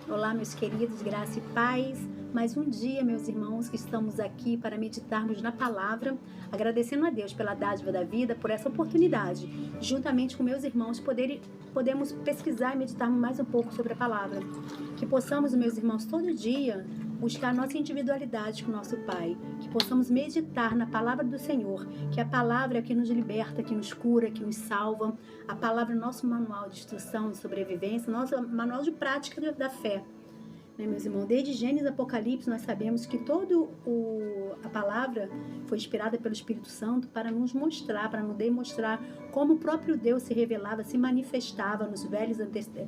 Olá, meus queridos, graça e paz. Mais um dia, meus irmãos, que estamos aqui para meditarmos na palavra, agradecendo a Deus pela dádiva da vida, por essa oportunidade, juntamente com meus irmãos, podemos pesquisar e meditarmos mais um pouco sobre a palavra. Que possamos, meus irmãos, todo dia buscar nossa individualidade com nosso Pai, que possamos meditar na palavra do Senhor, que a palavra é que nos liberta, que nos cura, que nos salva. A palavra é nosso manual de instrução, de sobrevivência, nosso manual de prática da fé. Meus irmãos, desde Gênesis e Apocalipse nós sabemos que a palavra foi inspirada pelo Espírito Santo para nos mostrar, para nos demonstrar como o próprio Deus se revelava, se manifestava nos Velhos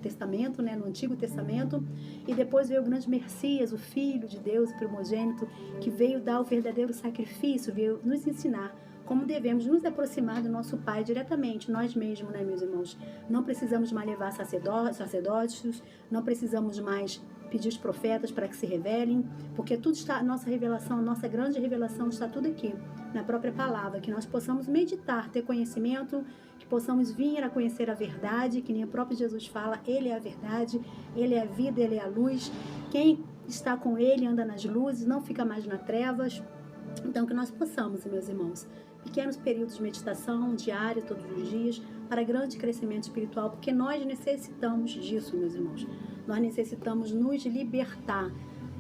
Testamento, no Antigo Testamento, e depois veio o grande Messias, o Filho de Deus, o primogênito, que veio dar o verdadeiro sacrifício, veio nos ensinar como devemos nos aproximar do nosso Pai diretamente, nós mesmos, meus irmãos. Não precisamos mais levar sacerdotes, não precisamos mais pedir os profetas para que se revelem, porque tudo está, nossa revelação, nossa grande revelação está tudo aqui, na própria palavra, que nós possamos meditar, ter conhecimento, que possamos vir a conhecer a verdade, que nem o próprio Jesus fala, Ele é a verdade, Ele é a vida, Ele é a luz. Quem está com Ele anda nas luzes, não fica mais nas trevas. Então, que nós possamos, meus irmãos, pequenos períodos de meditação diária, todos os dias, para grande crescimento espiritual, porque nós necessitamos disso, meus irmãos. Nós necessitamos nos libertar,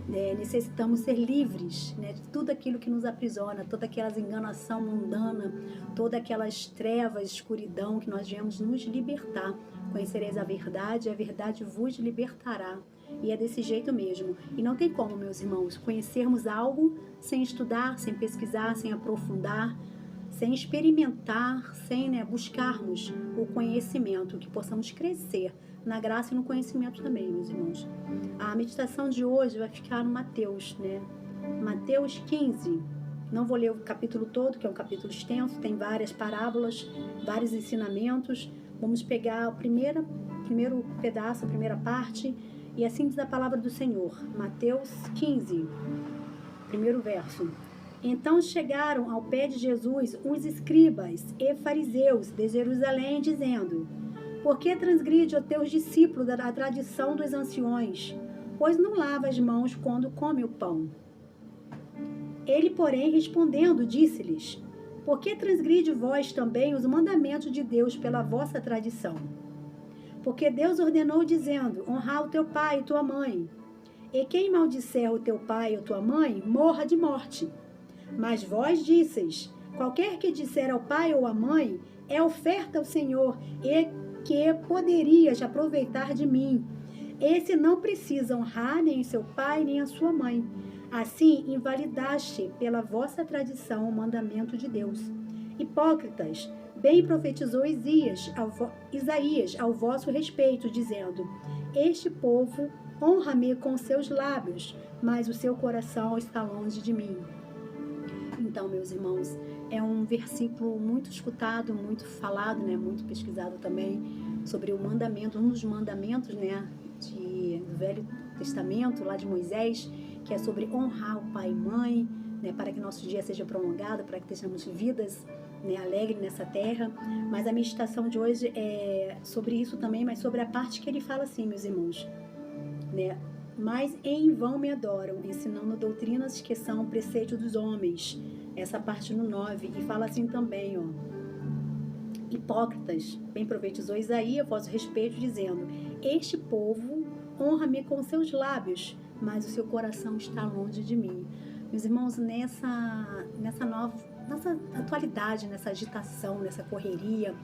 necessitamos ser livres, de tudo aquilo que nos aprisiona, toda aquela enganação mundana, todas aquelas trevas, escuridão, que nós viemos nos libertar. Conhecereis a verdade vos libertará. E é desse jeito mesmo. E não tem como, meus irmãos, conhecermos algo sem estudar, sem pesquisar, sem aprofundar, sem experimentar, sem buscarmos o conhecimento, que possamos crescer na graça e no conhecimento também, meus irmãos. A meditação de hoje vai ficar no Mateus, Mateus 15. Não vou ler o capítulo todo, que é um capítulo extenso, tem várias parábolas, vários ensinamentos. Vamos pegar o primeiro pedaço, a primeira parte, e assim diz a palavra do Senhor. Mateus 15, primeiro verso. Então chegaram ao pé de Jesus os escribas e fariseus de Jerusalém, dizendo: Por que transgride os teus discípulos a tradição dos anciões, pois não lava as mãos quando come o pão? Ele, porém, respondendo, disse-lhes: Por que transgride vós também os mandamentos de Deus pela vossa tradição? Porque Deus ordenou, dizendo: Honrar o teu pai e tua mãe. E quem maldisser o teu pai ou tua mãe, morra de morte. Mas vós disseis: Qualquer que disser ao pai ou à mãe, é oferta ao Senhor, e que poderias aproveitar de mim. Esse não precisa honrar nem seu pai nem a sua mãe. Assim, invalidaste pela vossa tradição o mandamento de Deus. Hipócritas, bem profetizou Isaías ao vosso respeito, dizendo: Este povo honra-me com seus lábios, mas o seu coração está longe de mim. Então, meus irmãos, é um versículo muito escutado, muito falado, muito pesquisado também, sobre o mandamento, um dos mandamentos, do Velho Testamento, lá de Moisés, que é sobre honrar o pai e mãe, para que nosso dia seja prolongado, para que tenhamos vidas alegres nessa terra. Mas a meditação de hoje é sobre isso também, mas sobre a parte que ele fala assim, meus irmãos, Mas em vão me adoram, ensinando doutrinas que são preceitos dos homens. Essa parte no 9, e fala assim também, Hipócritas, bem profetizou Isaías a vosso respeito, dizendo: Este povo honra-me com seus lábios, mas o seu coração está longe de mim. Meus irmãos, nessa atualidade, nessa agitação, nessa correria,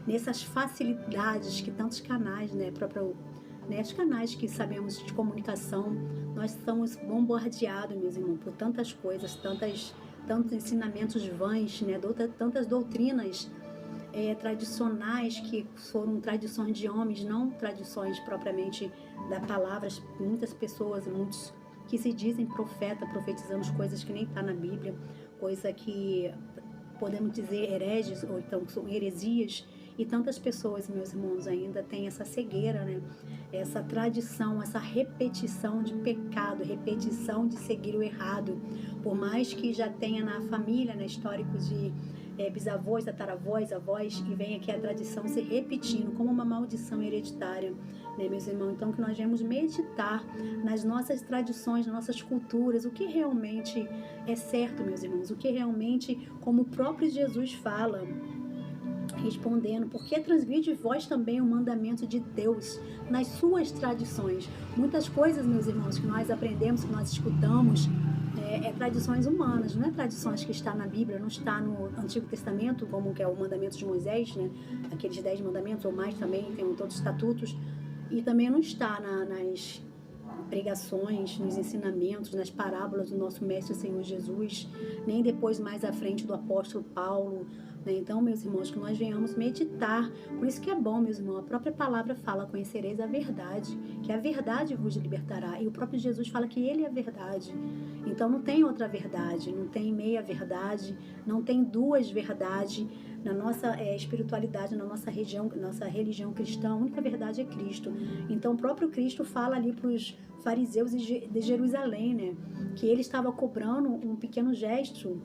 nessas facilidades que tantos canais, os canais que sabemos de comunicação, nós somos bombardeados, meus irmãos, por tantas coisas, tantos ensinamentos vãs, tantas doutrinas tradicionais que foram tradições de homens, não tradições propriamente da palavra. Muitas pessoas, muitos que se dizem profetizando coisas que nem está na Bíblia, coisa que podemos dizer hereges, ou então são heresias. E tantas pessoas, meus irmãos, ainda têm essa cegueira, essa tradição, essa repetição de pecado, repetição de seguir o errado. Por mais que já tenha na família, históricos de bisavós, tataravós, avós, e vem aqui a tradição se repetindo como uma maldição hereditária. né, meus irmãos? Então, que nós venhamos meditar nas nossas tradições, nas nossas culturas, o que realmente é certo, meus irmãos, o que realmente, como o próprio Jesus fala, respondendo, porque transgride vós também o mandamento de Deus nas suas tradições. Muitas coisas, meus irmãos, que nós aprendemos, que nós escutamos, tradições humanas, não é tradições que está na Bíblia, não está no Antigo Testamento, como que é o mandamento de Moisés, né? Aqueles 10 mandamentos ou mais também, tem todos os estatutos, e também não está nas pregações, nos ensinamentos, nas parábolas do nosso Mestre Senhor Jesus, nem depois mais à frente do apóstolo Paulo, né? Então, meus irmãos, que nós venhamos meditar, por isso que é bom, meus irmãos, a própria palavra fala, conhecereis a verdade, que a verdade vos libertará, e o próprio Jesus fala que ele é a verdade, então não tem outra verdade, não tem meia verdade, não tem duas verdades, na nossa espiritualidade, na nossa religião cristã, a única verdade é Cristo. Então o próprio Cristo fala ali para os fariseus de Jerusalém, né, que ele estava cobrando um pequeno gesto,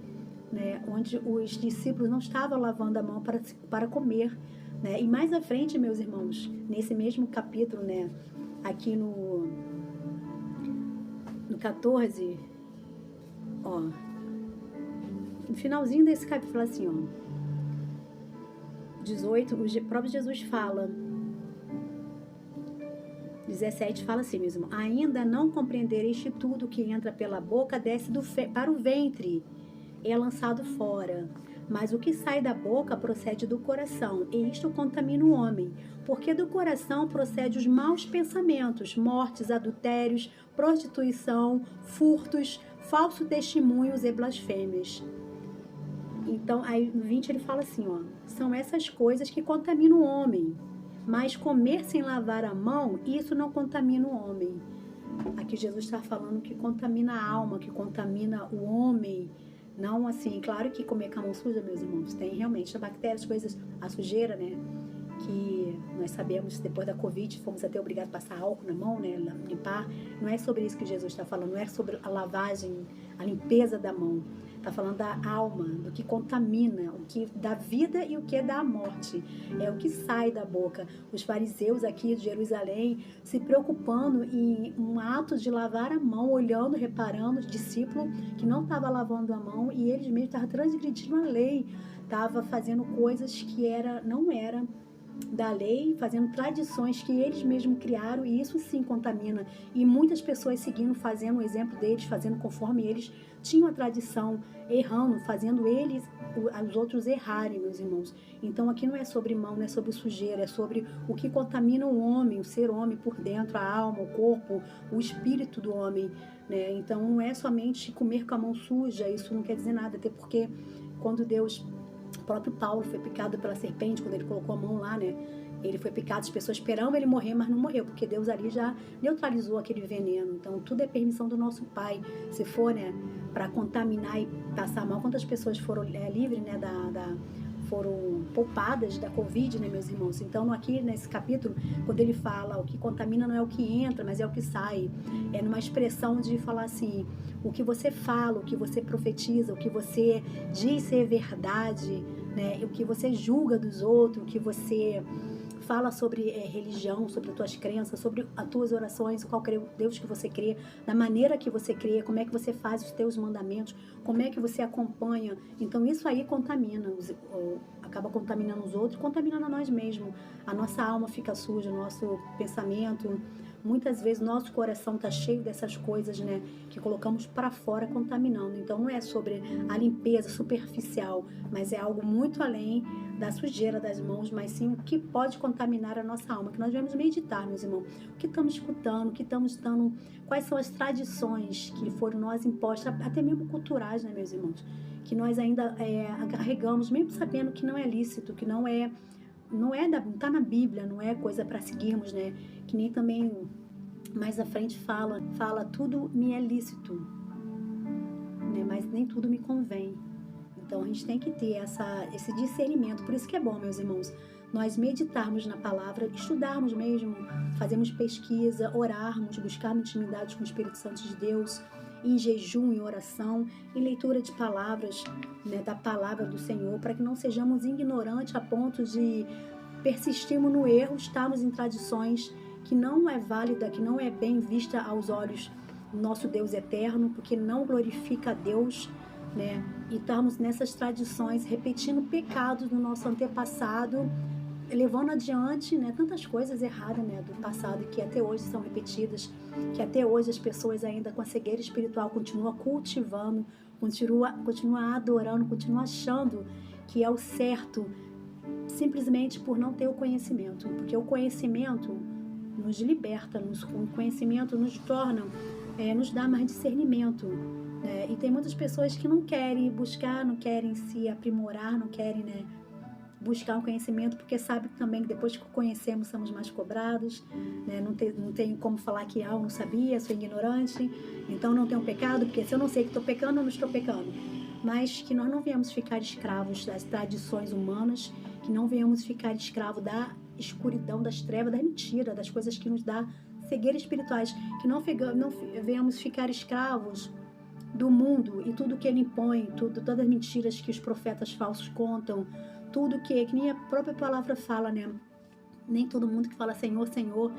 né, onde os discípulos não estavam lavando a mão para comer, né? E mais à frente, meus irmãos, nesse mesmo capítulo, né, aqui no 14, ó, no finalzinho desse capítulo, fala assim, ó, 18, o próprio Jesus fala, 17 fala assim mesmo, ainda não compreendereis tudo que entra pela boca desce para o ventre, é lançado fora, mas o que sai da boca procede do coração, e isto contamina o homem, porque do coração procede os maus pensamentos, mortes, adultérios, prostituição, furtos, falsos testemunhos e blasfêmias. Então, aí no 20 ele fala assim, ó, são essas coisas que contaminam o homem, mas comer sem lavar a mão, isso não contamina o homem. Aqui Jesus está falando que contamina a alma, que contamina o homem. Não assim, claro que comer com a mão suja, meus irmãos, tem realmente as bactérias, coisas, a sujeira, né? Que nós sabemos, depois da Covid, fomos até obrigados a passar álcool na mão, né? Limpar. Não é sobre isso que Jesus está falando, não é sobre a lavagem, a limpeza da mão. Está falando da alma, do que contamina, o que dá vida e o que dá a morte. É o que sai da boca. Os fariseus aqui de Jerusalém se preocupando em um ato de lavar a mão, olhando, reparando, os discípulos que não estavam lavando a mão e eles mesmos estavam transgredindo a lei, estavam fazendo coisas que não era da lei, fazendo tradições que eles mesmos criaram, e isso sim contamina. E muitas pessoas seguindo, fazendo o exemplo deles, fazendo conforme eles tinham a tradição, errando, fazendo os outros errarem, meus irmãos. Então aqui não é sobre mão, não é sobre sujeira, é sobre o que contamina o homem, o ser homem por dentro, a alma, o corpo, o espírito do homem, né? Então não é somente comer com a mão suja, isso não quer dizer nada, até porque quando Deus... O próprio Paulo foi picado pela serpente, quando ele colocou a mão lá, né? Ele foi picado, as pessoas esperavam ele morrer, mas não morreu, porque Deus ali já neutralizou aquele veneno. Então, tudo é permissão do nosso Pai. Se for, né, para contaminar e passar mal, quantas pessoas foram livres, né, foram poupadas da Covid, né, meus irmãos? Então, aqui nesse capítulo, quando ele fala o que contamina não é o que entra, mas é o que sai. É numa expressão de falar assim, o que você fala, o que você profetiza, o que você diz ser verdade, né? O que você julga dos outros, o que você fala sobre religião, sobre as tuas crenças, sobre as tuas orações, qual Deus que você crê, da maneira que você crê, como é que você faz os teus mandamentos, como é que você acompanha. Então isso aí contamina, acaba contaminando os outros, contaminando a nós mesmos. A nossa alma fica suja, o nosso pensamento. Muitas vezes nosso coração está cheio dessas coisas, né, que colocamos para fora contaminando. Então não é sobre a limpeza superficial, mas é algo muito além da sujeira das mãos, mas sim o que pode contaminar a nossa alma, que nós devemos meditar, meus irmãos. O que estamos escutando, o que estamos dando, quais são as tradições que foram nós impostas, até mesmo culturais, né, meus irmãos, que nós ainda carregamos, mesmo sabendo que não é lícito, que não está na Bíblia, não é coisa para seguirmos, né? Que nem também mais à frente fala tudo me é lícito, né? Mas nem tudo me convém. Então a gente tem que ter esse discernimento. Por isso que é bom, meus irmãos, nós meditarmos na palavra, estudarmos mesmo, fazermos pesquisa, orarmos, buscarmos intimidade com o Espírito Santo de Deus, em jejum, em oração, em leitura de palavras, né, da palavra do Senhor, para que não sejamos ignorantes a ponto de persistirmos no erro, estarmos em tradições que não é válida, que não é bem vista aos olhos do nosso Deus eterno, porque não glorifica a Deus, né? E estamos nessas tradições, repetindo pecados do nosso antepassado, levando adiante, né, tantas coisas erradas, né, do passado que até hoje são repetidas, que até hoje as pessoas ainda com a cegueira espiritual continuam cultivando, continuam adorando, continuam achando que é o certo, simplesmente por não ter o conhecimento, porque o conhecimento nos liberta, o conhecimento nos torna, nos dá mais discernimento, né? E tem muitas pessoas que não querem buscar, não querem se aprimorar, não querem, né, buscar um conhecimento, porque sabe também que depois que conhecemos somos mais cobrados, né? Não tem como falar que eu não sabia, sou ignorante, então não tenho pecado, porque se eu não sei que estou pecando, eu não estou pecando. Mas que nós não venhamos ficar escravos das tradições humanas, que não venhamos ficar escravos da escuridão, das trevas, da mentira, das coisas que nos dá cegueira espirituais, que não venhamos ficar escravos do mundo e tudo que ele impõe, todas as mentiras que os profetas falsos contam, tudo que nem a própria palavra fala, né? Nem todo mundo que fala Senhor, Senhor,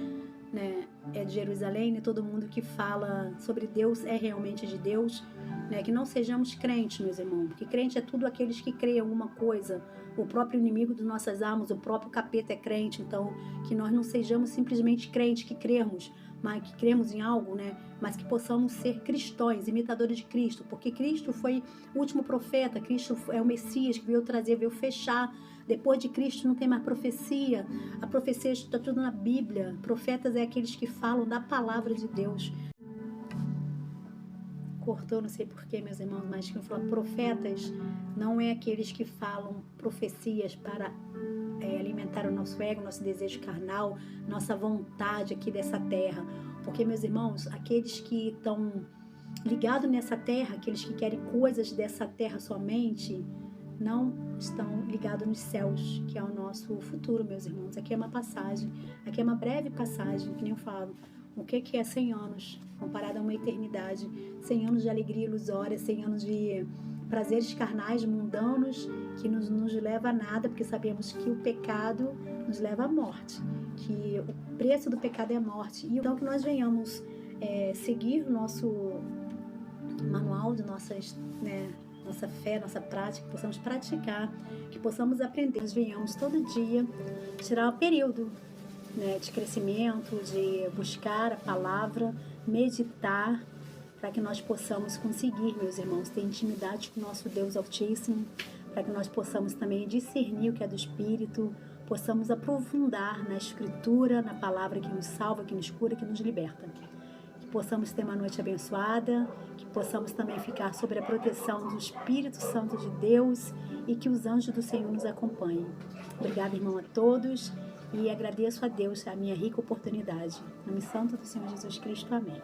né, é de Jerusalém, nem todo mundo que fala sobre Deus é realmente de Deus, né? Que não sejamos crentes, meus irmãos, porque crente é tudo aqueles que creem em alguma coisa. O próprio inimigo das nossas almas, o próprio capeta é crente, então que nós não sejamos simplesmente crentes que cremos, mas que cremos em algo, né? Mas que possamos ser cristãos, imitadores de Cristo, porque Cristo foi o último profeta, Cristo é o Messias que veio fechar. Depois de Cristo não tem mais profecia, a profecia está tudo na Bíblia. Profetas é aqueles que falam da palavra de Deus. Cortou, não sei porquê, meus irmãos, mas que eu falo, profetas não é aqueles que falam profecias para alimentar o nosso ego, nosso desejo carnal, nossa vontade aqui dessa terra. Porque, meus irmãos, aqueles que estão ligados nessa terra, aqueles que querem coisas dessa terra somente, não estão ligados nos céus, que é o nosso futuro, meus irmãos. Aqui é uma passagem, aqui é uma breve passagem, que nem eu falo. O que é 100 anos comparado a uma eternidade? 100 anos de alegria ilusória, 100 anos de prazeres carnais, mundanos, que nos leva a nada, porque sabemos que o pecado nos leva à morte, que o preço do pecado é a morte. E então que nós venhamos seguir o nosso manual de nossas, né, nossa fé, nossa prática, que possamos praticar, que possamos aprender. Nós venhamos todo dia tirar um período, né, de crescimento, de buscar a palavra, meditar, para que nós possamos conseguir, meus irmãos, ter intimidade com o nosso Deus Altíssimo, para que nós possamos também discernir o que é do Espírito, possamos aprofundar na Escritura, na palavra que nos salva, que nos cura, que nos liberta. Que possamos ter uma noite abençoada, que possamos também ficar sob a proteção do Espírito Santo de Deus e que os anjos do Senhor nos acompanhem. Obrigada, irmão, a todos, e agradeço a Deus a minha rica oportunidade. No nome santo do Senhor Jesus Cristo. Amém.